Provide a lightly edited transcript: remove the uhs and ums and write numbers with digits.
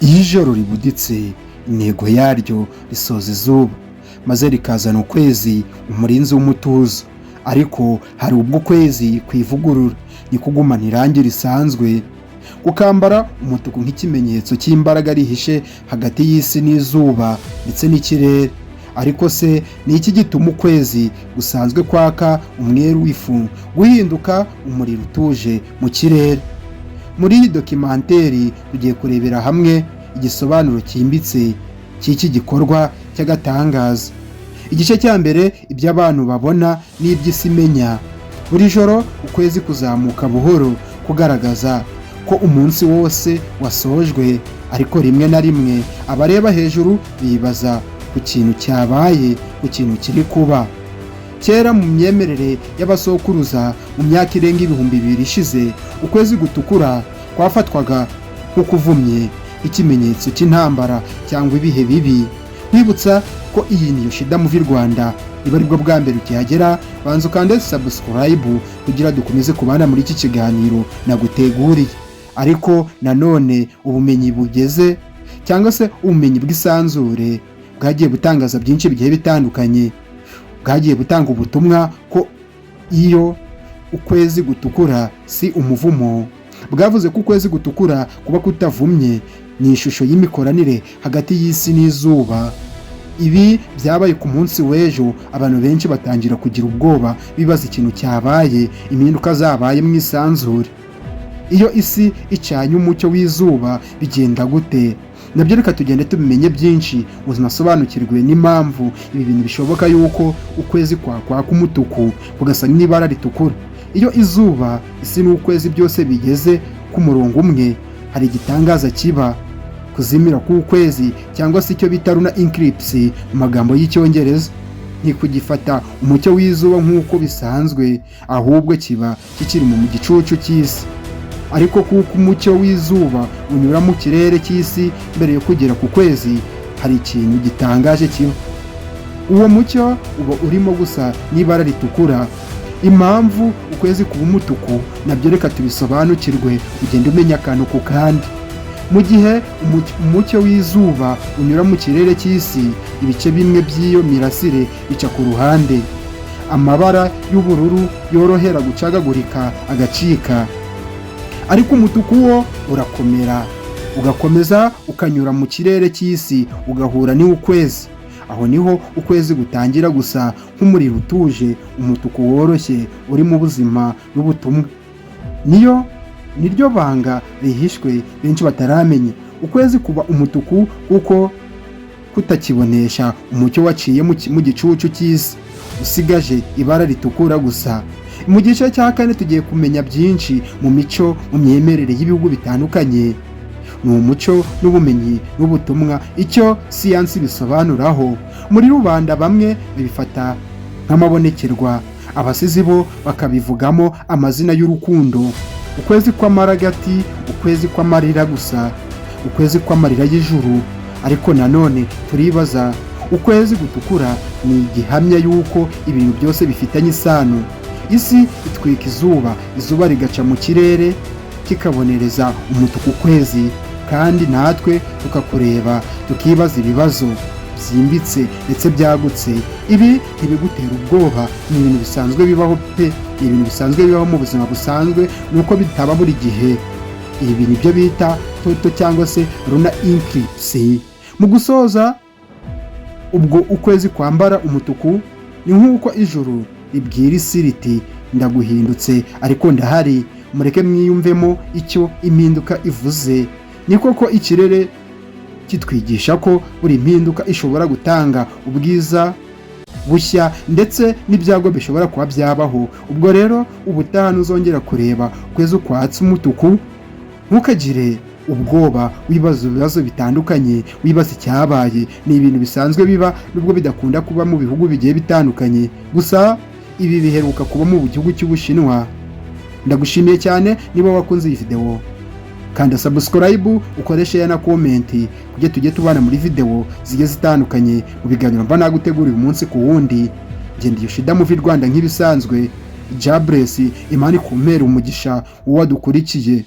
Iyo ijoro ribuditse intego yaryo risoza izuba maze rikazana ukwezi umurinzi w'umutuzo, ariko hari ubwo ukwezi kwivugurura nikugumana irangi risanzwe kukambara umutuku nk'ikimenyetso cy'imbaraga rihishe hagati y'isi n'izuba ndetse n'ikirere. Ariko se ni iki gituma ukwezi gusanzwe kwaka umweru w'ifu guhinduka umuriro utuje mu kirere? Muri iyi dokimenteri tugiye kurebera hamwe igisobanuro cyimbitse cy'iki gikorwa cy'agatangaza. Igice cya mbere ibyo abantu babona n'iby'isi imenya. Buri joro ukwezi kuzamuka buhoro kugaragaza ko umunsi wose wasojwe, ariko rimwe na rimwe abareba hejuru bibaza ku kintu cyabaye, ku kintu kiri kuba. Kera mu myemerere y'abasokuruza mu myaka irenga 2000 ishize, ukwezi gutukura kwafatwaga nk'ukuvumye, ikimenyetso cy'intambara cyangwa ibihe bibi. Kwibutsa ko iyi ni Yoshida Movie Rwanda, niba aribwo bwa mbere ukihagera banza ukande subscribe kugira dukomeze kubana muri iki kiganiro naguteguriye. Ariko nanone ubumenyi bugeze cyangwa se ubumenyi bw'isanzure bwagiye butangaza byinshi bigiye bitandukanye, bwagiye butanga ubutumwa ko iyo ukwezi gutukura si umuvumo. Bwavuze ko ukwezi gutukura kuba kutavumye ni ishusho y'imikoranire hagati y'isi n'izuba. Ibi byabaye ku munsi w'ejo, abantu benshi batangira kugira ubwoba bibaza ikintu cyabaye, impinduka zabaye mu isanzure. Iyo isi icanye umucyo w'izuba bigenda gute? Nabyo reka tugende tubimenye byinshi, unasobanukirwe n'impamvu ibi bintu bishoboka yuko ukwezi kwaka umutuku kugasa n'ibara ritukura. Iyo izuba, isi n'ukwezi byose bigeze ku murongo umwe, hari igitangaza kiba. Kuzimira k'ukwezi cyangwa se icyo bita lunar eclipse mu magambo y'icyongereza, ni kugifata umucyo w'izuba nk'uko bisanzwe, ahubwo kiba kikiri mu gicucu cy'isi. Ariko kuko umucyo w'izuba unyura mu kirere cy'isi mbere yo kugera ku kwezi, hari ikintu gitangaje kiba. Uwo mucyo uba urimo gusa n'ibara ritukura. Impamvu ukwezi kuba umutuku nabyo reka tubisobanukirwe, ugenda umenya akantu ku kandi. Mu gihe umucyo w'izuba unyura mu kirere cy'isi, ibice bimwe by'iyo mirasire bica ku ruhande. Amabara y'ubururu yorohera gucagagurika agacika, ariko umutuku wo urakomera ugakomeza ukanyura mu kirere cy'isi ugahura n'ukwezi. Aho niho ukwezi gutangira gusa nk'umuriro utuje, umutuku woroshye uri mu buzima n'ubutumwa. Niryo banga rihishwe benshi bataramenya. Ukwezi kuba umutuku kuko kutakibonesha umucyo waciye mu gicucu cy'isi, usigaje ibara ritukura gusa. Mu gice cya kane tugiye kumenya byinshi mu mico, mu myemerere y'ibihugu bitandukanye. Ni umuco n'ubumenyi n'ubutumwa icyo siyansi bisobanuraho. Muri rubanda bamwe babifata nk'amabonekerwa, abasizi bo bakabivugamo amazina y'urukundo. Ukwezi kw'amaragati, ukwezi kw'amarira gusa, ukwezi kw'amarira y'ijuru. Ariko nanone turibaza, ukwezi gutukura ni igihamya y'uko ibintu byose bifitanye isano. Isi itwika izuba rigaca mu kirere kikabonereza umutuku ukwezi, kandi natwe tukakureba tukibaza ibibazo byimbitse ndetse byagutse. Ibi ntibigutera ubwoba, ni ibintu bisanzwe bibaho pe, ni ibintu bisanzwe bibaho mu buzima busanzwe, nuko bitaba buri gihe. Ibi nibyo bita toto cyangwa se lunar eclipse. Mu gusoza, ubwo ukwezi kwambara umutuku ni nk'uko ijuru ribwira isi riti ndaguhindutse ariko ndahari, mureke mwiyumvemo icyo impinduka ivuze. Ni koko ikirere kitwigisha ko buri mpinduka ishobora gutanga ubwiza bushya ndetse n'ibyago bishobora kuba byabaho. Ubwo rero ubutaha nuzongera kureba ukwezi kwatse umutuku, ntukagire ubwoba, wibaza ibibazo bitandukanye, wibaza icyabaye. Ni ibintu bisanzwe biba, nubwo bidakunda kuba mu bihugu bigiye bitandukanye. Gusa ibi biheruka kuba mu gihugu cy'Ubushinwa. Ndagushimiye cyane niba wakunze iyi video. Kanda subscribe, ukoreshe na comment kugira tujye tubana muri video zigiye zitandukanye mu biganiro mba nagutegurira umunsi ku wundi. Ngende Yoshida Movie Rwanda nk'ibisanzwe. Jabless, Imana ikumpere umugisha uwadukurikiye.